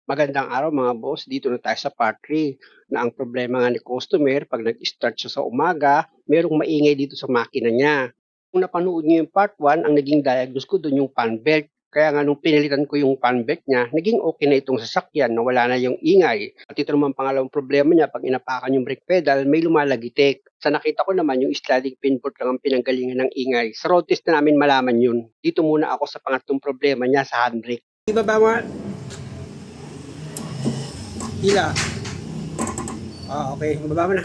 Magandang araw mga boss, dito na tayo sa part 3 na ang problema nga ni customer 'pag nag-start siya sa umaga, merong maingay dito sa makina niya. Kung napanood niyo yung part 1, ang naging diagnose ko dun yung fan belt. Kaya nga nung pinalitan ko yung fan belt niya, naging okay na itong sasakyan, nawala na yung ingay. At ito naman pangalawang problema niya, 'pag inapakan yung brake pedal, may lumalagitik. Sa nakita ko naman yung sliding pin board lang ang pinanggalingan ng ingay. Sa road test na namin malaman yun. Dito muna ako sa pangatlong problema niya sa handbrake. Ibaba mo nga. Hila. Okay. Baba mo na.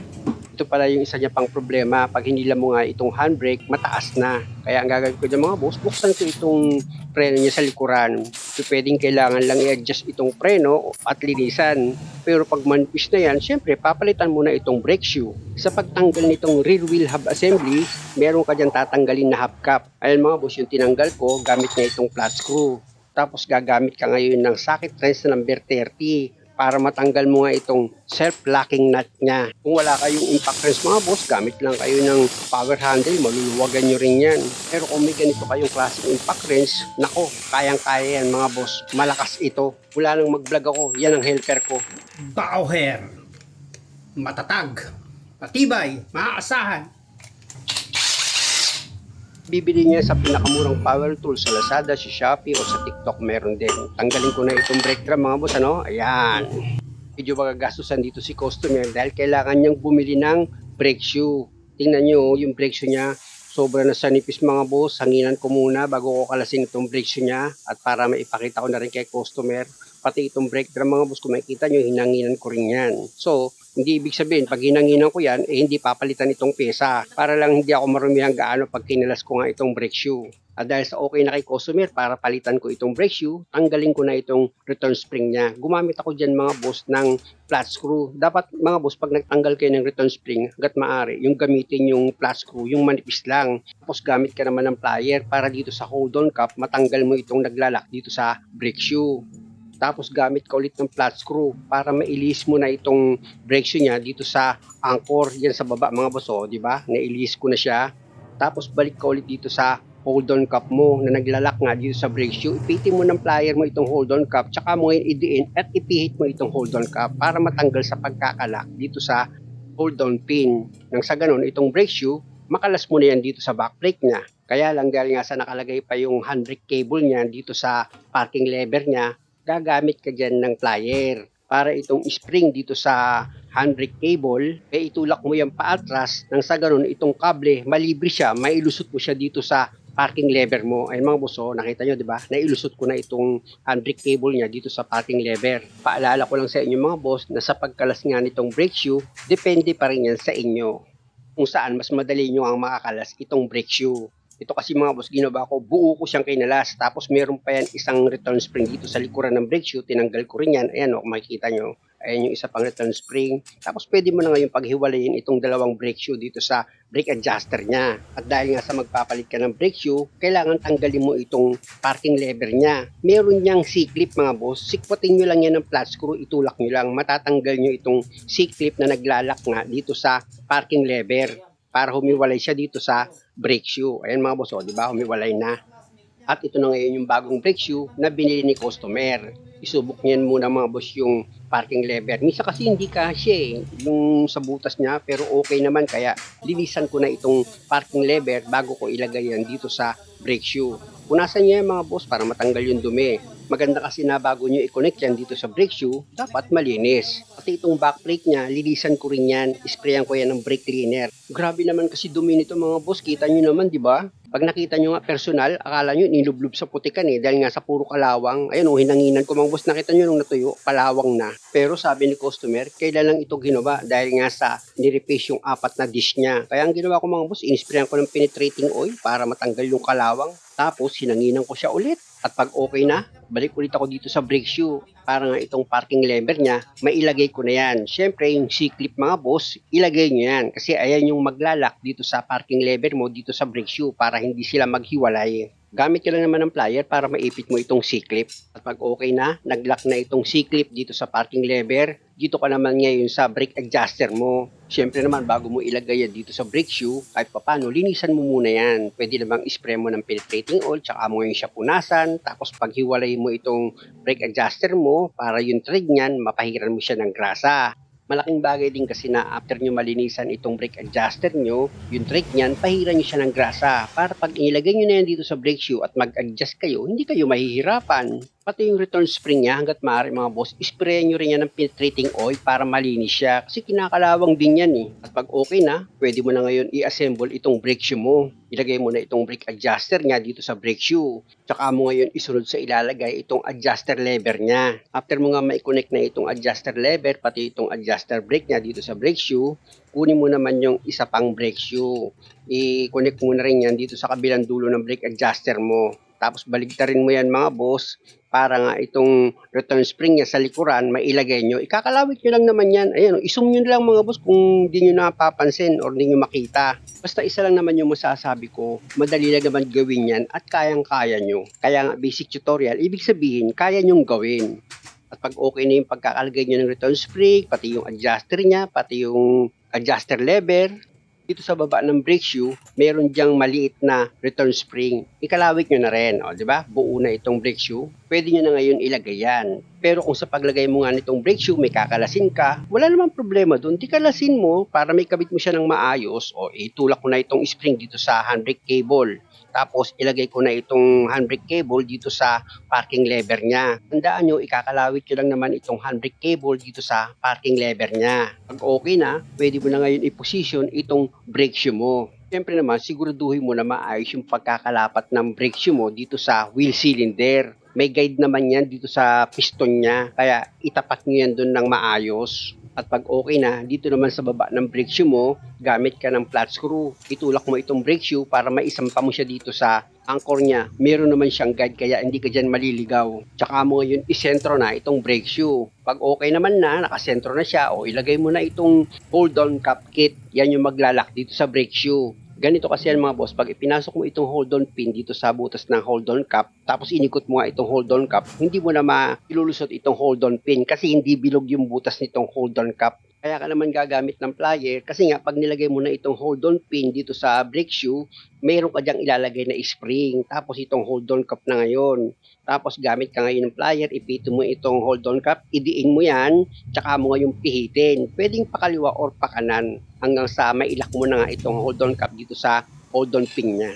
Ito pala yung isa niya pang problema. Pag hinila mo nga itong handbrake, mataas na. Kaya ang gagawin ko dyan mga boss, buksan ko itong preno niya sa likuran. So, pwedeng kailangan lang i-adjust itong preno at linisan. Pero pag manipis na yan, syempre, papalitan mo na itong brake shoe. Sa pagtanggal nitong rear wheel hub assembly, meron ka dyan tatanggalin na hubcap. Ayan mga boss, yung tinanggal ko, gamit na itong flat screw. Tapos gagamit ka ngayon ng socket wrench na number 30 para matanggal mo nga itong self-locking nut niya. Kung wala kayong impact wrench mga boss, gamit lang kayo ng power handle, maluluwagan nyo rin yan. Pero kung may ganito kayong klaseng impact wrench, nako, kayang-kaya yan mga boss. Malakas ito. Wala nang mag-vlog ako, yan ang helper ko. Bauer. Matatag. Matibay. Maaasahan. Bibili niya sa pinakamurang power tool sa Lazada, sa Shopee o sa TikTok meron din. Tanggalin ko na itong brake drum mga boss, ano? Ayan. Medyo magagastusan dito si customer dahil kailangan niyang bumili ng brake shoe. Tingnan niyo yung brake shoe niya. Sobra na sa nipis mga boss. Hanginan ko muna bago ko kalasin itong brake shoe niya at para maipakita ko na rin kay customer. Pati itong brake drum mga boss, kung makikita nyo, hinanginan ko rin yan. So, hindi ibig sabihin, pag hinanginan ko yan, hindi papalitan itong pesa. Para lang hindi ako marumihan gaano pag kinalas ko nga itong brake shoe. At dahil sa okay na kay customer para palitan ko itong brake shoe, tanggalin ko na itong return spring niya. Gumamit ako dyan mga boss ng flat screw. Dapat mga boss, pag nagtanggal kayo ng return spring, hanggat maaari, yung gamitin yung flat screw, yung manipis lang. Tapos gamit ka naman ng plier para dito sa hold-on cap, matanggal mo itong naglalak dito sa brake shoe. Tapos gamit ka ulit ng flat screw para mailis mo na itong brake shoe niya dito sa anchor, yan sa baba mga boss, di ba? Nailis ko na siya. Tapos balik ka ulit dito sa hold-on cap mo na naglalak nga dito sa brake shoe. Ipitin mo ng plier mo itong hold-on cap, tsaka mo ngayon idiin at ipihit mo itong hold-on cap para matanggal sa pagkakalak dito sa hold-on pin. Nang sa ganun, itong brake shoe, makalas mo na yan dito sa back brake niya. Kaya lang dahil nga sa nakalagay pa yung handbrake cable niya dito sa parking lever niya, gagamit ka dyan ng plier para itong spring dito sa handbrake cable, itulak mo yan paatras nang sa ganun itong kable, malibre siya, mailusot mo siya dito sa parking lever mo. Ayun mga boss, nakita nyo, di ba? Nailusot ko na itong handbrake cable niya dito sa parking lever. Paalala ko lang sa inyo mga boss na sa pagkalas nga nitong brake shoe, depende pa rin yan sa inyo kung saan mas madali nyo ang makakalas itong brake shoe. Ito kasi mga boss, ginawa ko, buo ko siyang kinalas. Tapos meron pa yan isang return spring dito sa likuran ng brake shoe. Tinanggal ko rin yan. Ayan kung makikita nyo. Ayan yung isa pang return spring. Tapos pwede mo na ngayon paghiwalayin itong dalawang brake shoe dito sa brake adjuster niya. At dahil nga sa magpapalit ka ng brake shoe, kailangan tanggalin mo itong parking lever niya. Meron niyang C-clip mga boss. Sikwatin nyo lang yan ng flat screw, itulak nyo lang. Matatanggal nyo itong C-clip na naglalak nga dito sa parking lever para humiwalay siya dito sa brake shoe. Ayan mga boss, di ba? Humiwalay na. At ito na ngayon yung bagong brake shoe na binili ni customer. Isubok niyan muna mga boss yung parking lever. Misa kasi hindi kasi yung sa butas niya, pero okay naman kaya linisan ko na itong parking lever bago ko ilagay yan dito sa brake shoe. Punasan niya mga boss para matanggal yung dumi. Maganda kasi na bago nyo i-connect yan dito sa brake shoe, dapat malinis. Pati itong back brake niya, linisan ko rin yan. Isprayan ko yan ng brake cleaner. Grabe naman kasi dumi nito mga boss. Kita nyo naman, di ba? Pag nakita nyo nga personal, akala nyo nilublob sa putikan dahil nga sa puro kalawang. Ayun, hinanginan ko mga boss, nakita nyo nung natuyo, palawang na. Pero sabi ni customer, kailan lang ito ginawa dahil nga sa nirepace yung 4 na dish niya. Kaya ang ginawa ko mga boss, inisprayan ko ng penetrating oil para matanggal yung kalawang. Tapos hinanginan ko siya ulit. At pag okay na, balik ulit ako dito sa brake shoe para nga itong parking lever niya, mailagay ko na yan. Siyempre, yung C-clip mga boss, ilagay nyo yan. Kasi ayan yung maglalak dito sa parking lever mo, dito sa brake shoe para hindi sila maghiwalay. Gamit ka lang naman ng plier para maipit mo itong C-clip. At pag okay na, nag-lock na itong C-clip dito sa parking lever, dito ka naman ngayon sa brake adjuster mo. Siyempre naman, bago mo ilagay yan dito sa brake shoe, kahit papano, linisan mo muna yan. Pwede namang spray mo ng penetrating oil, tsaka mo yung siya punasan. Tapos paghiwalay mo itong brake adjuster mo, para yung thread niyan, mapahiran mo siya ng grasa. Malaking bagay din kasi na after nyo malinisan itong brake adjuster nyo, yung thread niyan, pahiran nyo siya ng grasa. Para pag inilagay nyo na yan dito sa brake shoe at mag-adjust kayo, hindi kayo mahihirapan. Pati yung return spring niya, hanggat maaari mga boss, sprayan nyo rin yan ng penetrating oil para malinis siya. Kasi kinakalawang din yan eh. At pag okay na, pwede mo na ngayon i-assemble itong brake shoe mo. Ilagay mo na itong brake adjuster niya dito sa brake shoe. Tsaka mo ngayon isunod sa ilalagay itong adjuster lever niya. After mo nga ma-connect na itong adjuster lever, pati itong adjuster brake niya dito sa brake shoe, kunin mo naman yung isa pang brake shoe. I-connect mo na rin yan dito sa kabilang dulo ng brake adjuster mo. Tapos baligtarin mo yan mga boss para nga itong return spring niya sa likuran mailagay nyo. Ikakalawit nyo lang naman yan. Ayan, isum nyo lang mga boss kung di nyo napapansin or di nyo makita. Basta isa lang naman yung masasabi ko, madali lang naman gawin yan at kayang-kaya nyo. Kaya nga basic tutorial, ibig sabihin kaya nyong gawin. At pag okay na yung pagkakalagay nyo ng return spring, pati yung adjuster niya, pati yung adjuster lever, dito sa baba ng brake shoe, meron diyang maliit na return spring. Ikalawit nyo na rin, di ba? Buo na itong brake shoe. Pwede nyo na ngayon ilagay yan. Pero kung sa paglagay mo nga nitong brake shoe, may kakalasin ka, wala namang problema doon. Di kalasin mo para may kabit mo siya ng maayos o itulak ko na itong spring dito sa handbrake cable. Tapos ilagay ko na itong handbrake cable dito sa parking lever niya. Tandaan nyo, ikakalawit nyo lang naman itong handbrake cable dito sa parking lever niya. Pag okay na, pwede mo na ngayon i-position itong brake shoe mo. Siyempre naman, siguraduhin mo na maayos yung pagkakalapat ng brake shoe mo dito sa wheel cylinder. May guide naman yan dito sa piston niya, kaya itapat nyo yan doon ng maayos. At pag okay na, dito naman sa baba ng brake shoe mo, gamit ka ng flat screw. Itulak mo itong brake shoe para maisampa mo siya dito sa anchor niya. Meron naman siyang guide kaya hindi ka dyan maliligaw. Tsaka mo ngayon isentro na itong brake shoe. Pag okay naman na, nakasentro na siya, o ilagay mo na itong hold-on cap kit. Yan yung maglalak dito sa brake shoe. Ganito kasi yan mga boss, pag ipinasok mo itong hold-on pin dito sa butas ng hold-on cap, tapos inikot mo nga itong hold-on cap, hindi mo na mailulusot itong hold-on pin kasi hindi bilog yung butas nitong hold-on cap. Kaya ka naman gagamit ng plier kasi nga pag nilagay mo na itong hold-on pin dito sa brake shoe, mayroon ka dyang ilalagay na spring. Tapos itong hold-on cap na ngayon. Tapos gamit ka ngayon ng plier, ipito mo itong hold-on cap, idiin mo yan, tsaka mo ngayong pihitin. Pwedeng pakaliwa or pakanan hanggang sa mailak mo na nga itong hold-on cap dito sa hold-on pin niya.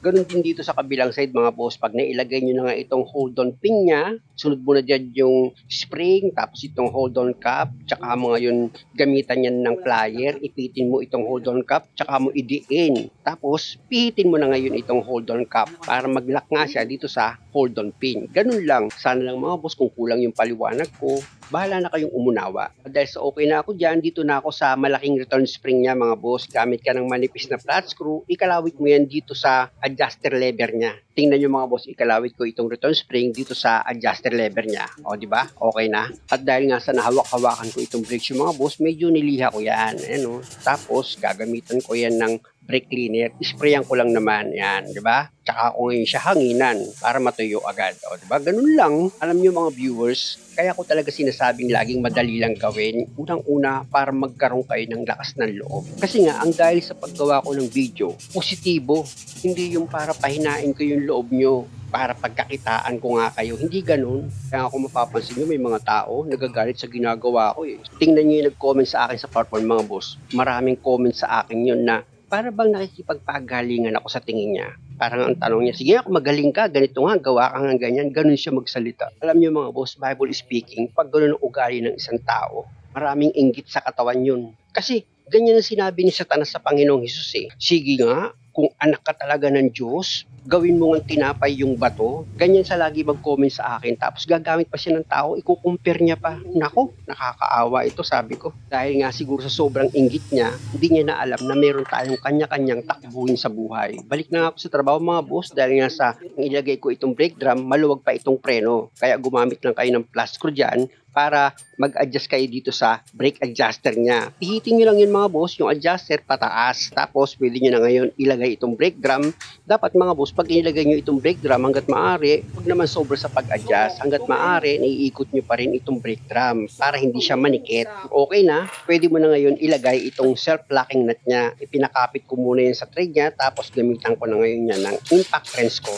Ganun din dito sa kabilang side mga boss, pag nailagay nyo na nga itong hold-on pin niya, sunod mo na dyan yung spring, tapos itong hold-on cap, tsaka mo ngayon gamitan yan ng plier, ipitin mo itong hold-on cap, tsaka mo idiin. Tapos, pihitin mo na ngayon itong hold-on cap para mag-lock nga siya dito sa hold-on pin. Ganun lang. Sana lang mga boss kung kulang yung paliwanag ko, bahala na kayong umunawa. Dahil sa okay na ako dyan, dito na ako sa malaking return spring niya mga boss. Gamit ka ng manipis na flat screw, ikalawit mo yan dito sa adjuster lever niya. Tingnan nyo mga boss, ikalawit ko itong return spring dito sa adjuster lever niya. O di ba? Okay na. At dahil nga sa nahawak-hawakan ko itong brake shoe mga boss, medyo niliha ko yan. Ayan, tapos gagamitan ko yan ng brake cleaner. Isprayan ko lang naman yan, di ba? Tsaka ko ngayon siya hanginan para matuyo agad. O di ba? Ganun lang. Alam niyo mga viewers, kaya ko talaga sinasabing laging madali lang gawin. Unang-una para magkaroon kayo ng lakas ng loob. Kasi nga, ang dahil sa paggawa ko ng video, positibo. Hindi yung para pahinain ko yung loob nyo para pagkakitaan ko nga kayo. Hindi ganun. Kaya kung mapapansin nyo, may mga tao nagagalit sa ginagawa ko eh. Tingnan nyo yung nag-comment sa akin sa part 1 mga boss. Maraming comment sa akin yun na para bang nakikipagpagalingan ako sa tingin niya. Parang ang tanong niya, sige ako magaling ka, ganito nga, gawa ka nga ganyan, ganun siya magsalita. Alam niyo mga boss, Bible speaking, pag ganun ang ugali ng isang tao, maraming inggit sa katawan yun. Kasi ganyan ang sinabi ni Satanas sa Panginoong Hesus eh. Sige nga, kung anak ka talaga ng Diyos, gawin mo ng tinapay yung bato. Ganyan sa lagi mag-comment sa akin. Tapos gagamit pa siya ng tao, ikukumpir niya pa. Nako, nakakaawa ito sabi ko. Dahil nga siguro sa sobrang inggit niya, hindi niya na alam na meron tayong kanya-kanyang takbuhin sa buhay. Balik na nga ako sa trabaho mga boss dahil nga sa ilagay ko itong brake drum, maluwag pa itong preno. Kaya gumamit lang kayo ng flat screw dyan para mag-adjust kayo dito sa brake adjuster niya. Pihitin nyo lang yun mga boss, yung adjuster pataas. Tapos pwede nyo na ngayon ilagay itong brake drum. Dapat mga boss, pag inilagay nyo itong brake drum hanggat maaari, huwag naman sobra sa pag-adjust. Hanggat maaari, naiikot nyo pa rin itong brake drum para hindi siya manikit. Okay na, pwede mo na ngayon ilagay itong self-locking nut niya. Ipinakapit ko muna yan sa thread niya, tapos gamitan ko na ngayon yan ng impact wrench ko.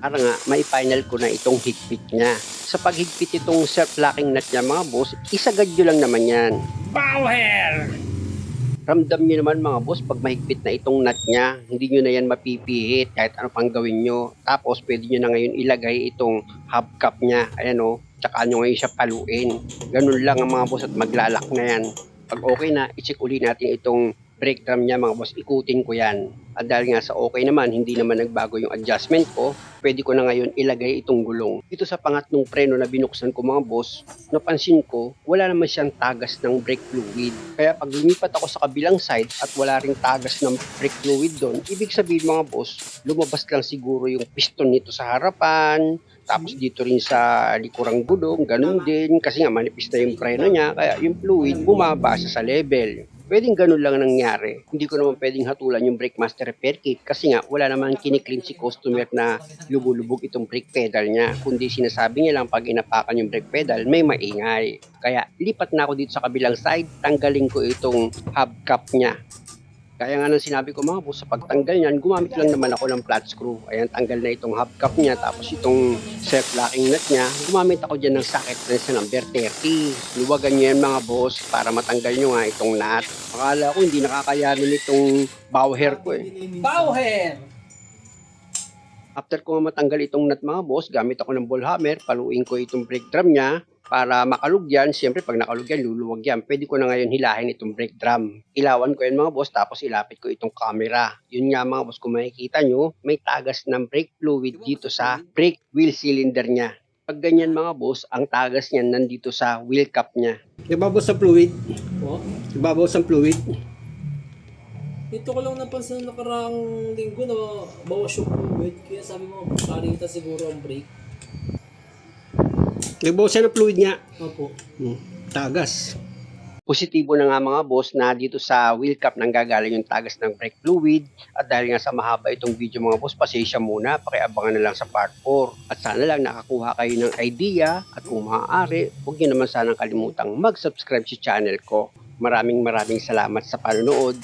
Para nga, may final ko na itong higpit niya. Sa paghigpit itong self-locking nut niya mga boss, isagad nyo lang naman yan. Power! Ramdam nyo naman mga boss, pag mahigpit na itong nut niya, hindi nyo na yan mapipihit kahit ano pang gawin nyo. Tapos pwede nyo na ngayon ilagay itong hubcap niya. Ayan o, tsaka nyo ngayon siya paluin. Ganun lang ang mga boss at maglalak na yan. Pag okay na, i-check uli natin itong brake drum niya mga boss, ikutin ko yan. At dahil nga sa okay naman, hindi naman nagbago yung adjustment ko, pwede ko na ngayon ilagay itong gulong. Dito sa pangatlong preno na binuksan ko mga boss, napansin ko, wala naman siyang tagas ng brake fluid. Kaya pag lumipat ako sa kabilang side at wala ring tagas ng brake fluid doon, ibig sabihin mga boss, lumabas lang siguro yung piston nito sa harapan, tapos dito rin sa likurang gulong, ganun din, kasi nga manipis na yung preno niya, kaya yung fluid bumabasa sa level. Pwedeng ganun lang nangyari. Hindi ko naman pwedeng hatulan yung brake master repair kit kasi nga wala naman kiniklaim si customer na lubulubog itong brake pedal niya. Kundi sinasabi niya lang pag inapakan yung brake pedal may maingay. Kaya lipat na ako dito sa kabilang side, tanggalin ko itong hubcap niya. Kaya nga nang sinabi ko mga boss, sa pagtanggal niyan, gumamit lang naman ako ng flat screw. Ayan, tanggal na itong hubcap niya, tapos itong self-locking nut niya, gumamit ako dyan ng socket wrench na number 30. Luwagan niyo yan mga boss, para matanggal nyo nga itong nut. Akala ko hindi nakakayanin itong bowher ko eh. Power! After ko nga matanggal itong nut mga boss, gamit ako ng ball hammer, paluin ko itong brake drum niya, para makalugyan. Siyempre pag nakalugyan, luluwag yan. Pwede ko na ngayon hilahin itong brake drum. Ilawan ko yan mga boss, tapos ilapit ko itong camera. Yun nga mga boss, kung makikita nyo, may tagas ng brake fluid dito sa brake wheel cylinder niya. Pag ganyan mga boss, ang tagas niyan nandito sa wheel cap niya. Ibabaw sa fluid. Po? Ibabaw sa fluid. Dito ko lang napansin nakaraang linggo na bawas yung fluid. Kaya sabi mo, karita siguro ang brake. Ibabaw siya ng fluid niya. Opo. Tagas. Positibo na nga mga boss na dito sa wheel cap nanggagaling yung tagas ng brake fluid. At dahil nga sa mahaba itong video mga boss, pasensya muna, pakiabangan na lang sa part 4. At sana lang nakakuha kayo ng idea at kung maaari, huwag nyo naman sanang kalimutang mag-subscribe sa channel ko. Maraming salamat sa panonood.